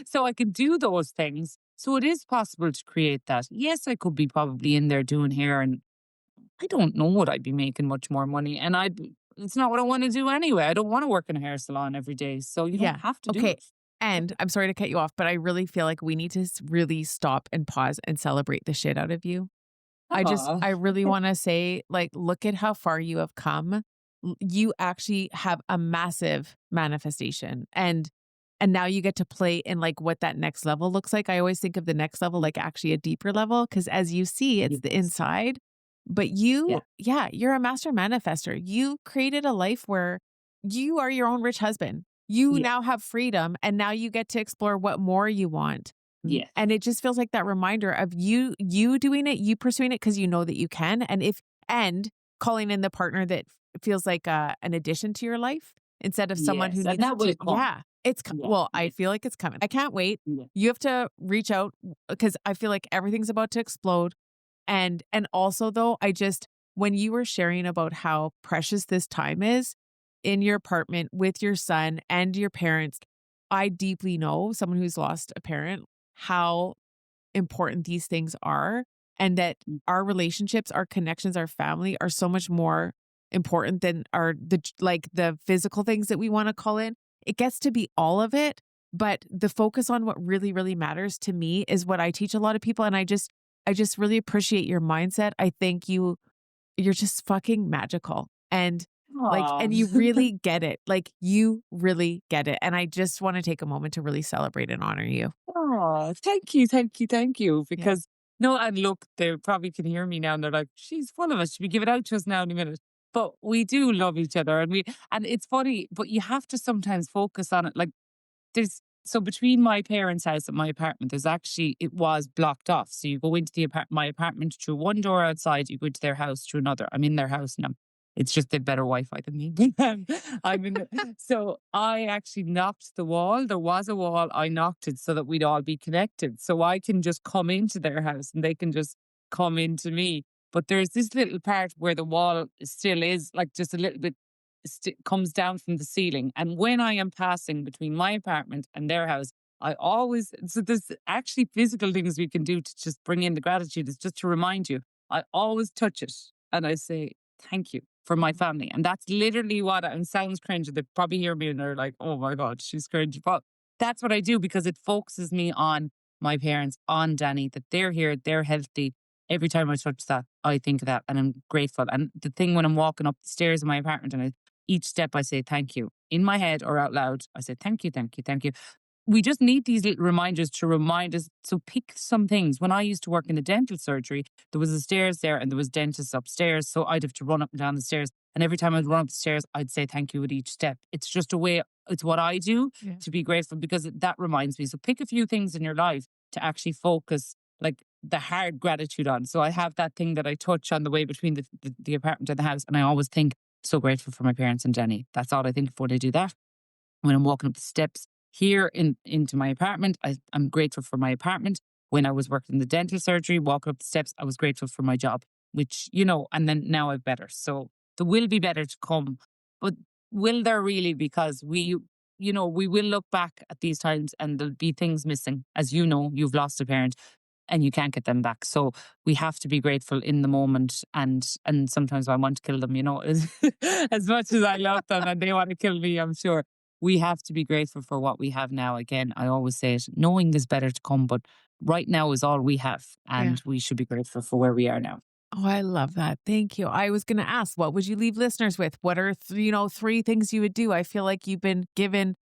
So I can do those things. So it is possible to create that. Yes, I could be probably in there doing hair and I don't know would I'd be making much more money. And it's not what I want to do anyway. I don't want to work in a hair salon every day. So you don't Yeah. have to do Okay. it. And I'm sorry to cut you off, but I really feel like we need to really stop and pause and celebrate the shit out of you. Aw. I really want to say, like, look at how far you have come. You actually have a massive manifestation and now you get to play in like what that next level looks like. I always think of the next level like actually a deeper level because as you see, it's the Yes. inside. But Yeah. yeah, you're a master manifestor. You created a life where you are your own rich husband. You Yeah. now have freedom and now you get to explore what more you want. Yes. And it just feels like that reminder of you doing it, you pursuing it because you know that you can. And calling in the partner that feels like an addition to your life instead of someone who Yes. And needs that will to. come. Yeah, it's Yeah. well, I Yeah. feel like it's coming. I can't wait. Yeah. You have to reach out because I feel like everything's about to explode. And also though, when you were sharing about how precious this time is in your apartment with your son and your parents, I deeply know someone who's lost a parent, how important these things are and that Mm. our relationships, our connections, our family are so much more important than the physical things that we want to call in. It gets to be all of it, but the focus on what really, really matters to me is what I teach a lot of people. And I just really appreciate your mindset. I think you're just fucking magical. And Aw. you really get it. Like you really get it. And I just want to take a moment to really celebrate and honor you. Aw, thank you, thank you, thank you. Yeah. Because No, and look, they probably can hear me now and they're like, she's full of us. She'll be giving out to us now in a minute. But we do love each other and it's funny, but you have to sometimes focus on it. Like there's so between my parents' house and my apartment, there's actually it was blocked off. So you go into my apartment through one door outside, you go into their house through another. I'm in their house now. It's just they've better Wi-Fi than me. I'm in so I actually knocked the wall. There was a wall. I knocked it so that we'd all be connected. So I can just come into their house and they can just come into me. But there's this little part where the wall still is like just a little bit comes down from the ceiling. And when I am passing between my apartment and their house, I always, so there's actually physical things we can do to just bring in the gratitude. It's just to remind you, I always touch it and I say, thank you for my family. And that's literally what, and sounds cringe. They probably hear me and they're like, oh my God, she's cringe. But that's what I do because it focuses me on my parents, on Danny, that they're here, they're healthy. Every time I touch that, I think of that and I'm grateful. And the thing when I'm walking up the stairs in my apartment and each step I say thank you. In my head or out loud, I say thank you, thank you, thank you. We just need these little reminders to remind us. So pick some things. When I used to work in the dental surgery, there was a stairs there and there was dentists upstairs. So I'd have to run up and down the stairs. And every time I'd run up the stairs, I'd say thank you at each step. It's just a way, it's what I do Yeah. to be grateful because that reminds me. So pick a few things in your life to actually focus like the hard gratitude on. So I have that thing that I touch on the way between the apartment and the house. And I always think, so grateful for my parents and Jenny. That's all I think of when I do that. When I'm walking up the steps here into my apartment, I'm grateful for my apartment. When I was working in the dental surgery, walking up the steps, I was grateful for my job, which, and then now I've better. So there will be better to come. But will there really? Because we will look back at these times and there'll be things missing. As you know, you've lost a parent and you can't get them back. So we have to be grateful in the moment and sometimes I want to kill them, as much as I love them and they want to kill me, I'm sure. We have to be grateful for what we have now. Again, I always say it, knowing there's better to come, but right now is all we have Yeah. and we should be grateful for where we are now. Oh, I love that. Thank you. I was going to ask, what would you leave listeners with? What are, three things you would do? I feel like you've been given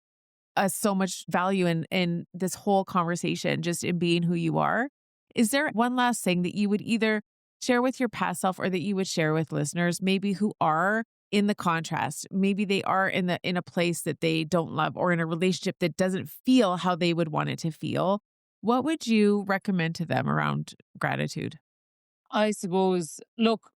us so much value in this whole conversation, just in being who you are. Is there one last thing that you would either share with your past self or that you would share with listeners, maybe who are in the contrast? Maybe they are in a place that they don't love or in a relationship that doesn't feel how they would want it to feel. What would you recommend to them around gratitude? I suppose, look,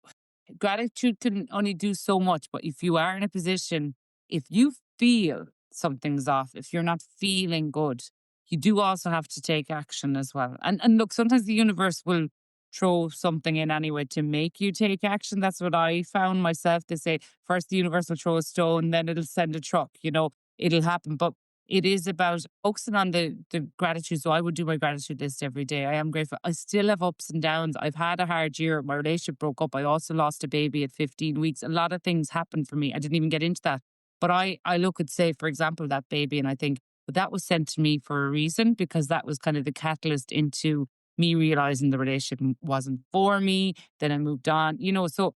gratitude can only do so much, but if you are in a position, if you feel something's off, if you're not feeling good, you do also have to take action as well. And look, sometimes the universe will throw something in anyway to make you take action. That's what I found myself. They say first the universe will throw a stone, then it'll send a truck, it'll happen. But it is about focusing on the gratitude. So I would do my gratitude list every day. I am grateful. I still have ups and downs. I've had a hard year. My relationship broke up. I also lost a baby at 15 weeks. A lot of things happened for me. I didn't even get into that. But I look at, say, for example, that baby, and I think, well, that was sent to me for a reason because that was kind of the catalyst into me realizing the relationship wasn't for me. Then I moved on, So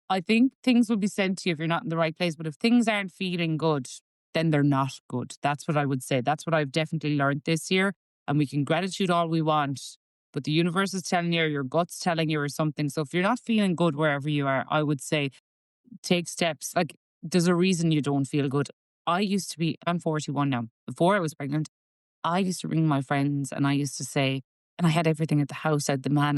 I think things will be sent to you if you're not in the right place. But if things aren't feeling good, then they're not good. That's what I would say. That's what I've definitely learned this year. And we can gratitude all we want, but the universe is telling you, or your gut's telling you, or something. So if you're not feeling good wherever you are, I would say take steps. Like there's a reason you don't feel good. I'm 41 now. Before I was pregnant, I used to ring my friends and I used to say, and I had everything at the house, I had the man,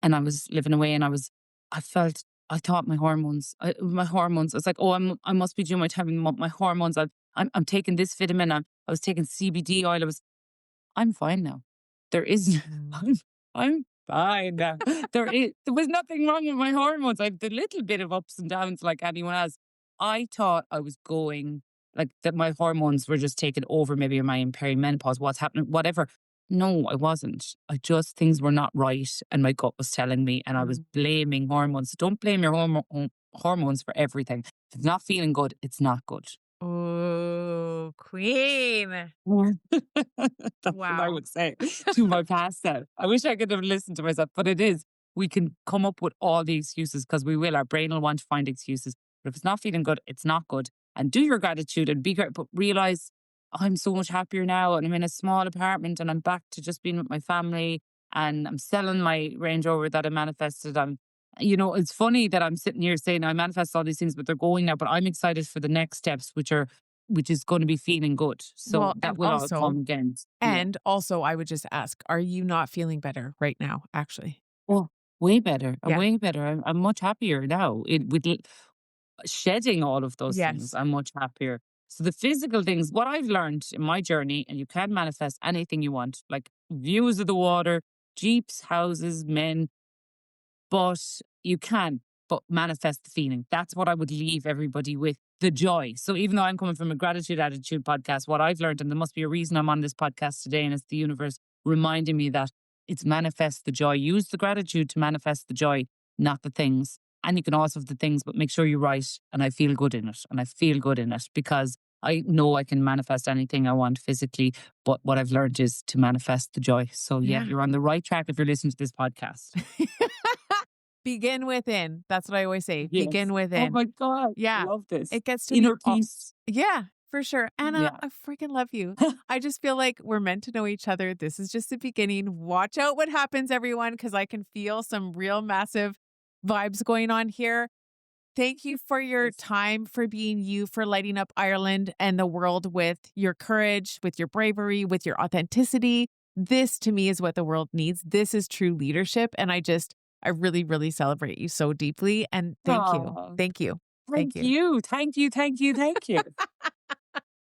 and I was living away and I thought my hormones, I was like, oh, I must be doing my time, my hormones. I'm taking this vitamin. I was taking CBD oil. I'm fine now. There is, Mm. I'm fine now. There was nothing wrong with my hormones. I had a little bit of ups and downs like anyone else. I thought I was going, like that my hormones were just taking over, maybe in my perimenopause, what's happening, whatever. No, I wasn't. Things were not right. And my gut was telling me, and I was Mm. blaming hormones. Don't blame your hormones for everything. If it's not feeling good, it's not good. Oh, queen. Yeah. That's what I Wow. would say to my past self. I wish I could have listened to myself, but it is. We can come up with all the excuses because we will. Our brain will want to find excuses. But if it's not feeling good, it's not good. And do your gratitude and be great, but realize I'm so much happier now and I'm in a small apartment and I'm back to just being with my family. and I'm selling my Range Rover that I manifested. It's funny that I'm sitting here saying I manifest all these things, but they're going now. But I'm excited for the next steps, which is going to be feeling good. So Well, that will all come again. Yeah. I would just ask, are you not feeling better right now, actually? Oh, way better. Yeah. Way better. I'm much happier now. Shedding all of those things, Yes. I'm much happier. So the physical things, what I've learned in my journey, and you can manifest anything you want, like views of the water, jeeps, houses, men, but you can, but manifest the feeling. That's what I would leave everybody with, the joy. So even though I'm coming from a gratitude attitude podcast, what I've learned, and there must be a reason I'm on this podcast today, and it's the universe reminding me that it's manifest the joy. Use the gratitude to manifest the joy, not the things. And you can also have the things, but make sure you write, and I feel good in it. And I feel good in it because I know I can manifest anything I want physically. But what I've learned is to manifest the joy. So yeah, Yeah. you're on the right track if you're listening to this podcast. Begin within. That's what I always say. Yes. Begin Oh within. my God. Yeah. Love this. It gets to be Inner all peace. yeah, for sure. Anna, Yeah. I freaking love you. I just feel like we're meant to know each other. This is just the beginning. Watch out what happens, everyone, because I can feel some real massive vibes going on here. Thank you for your Yes. time, for being you, for lighting up Ireland and the world with your courage, with your bravery, with your authenticity. This to me is what the world needs. This is true leadership. And I really, really celebrate you so deeply. And thank you. Aw, Thank you. Thank thank you. you. Thank you. Thank you. Thank you.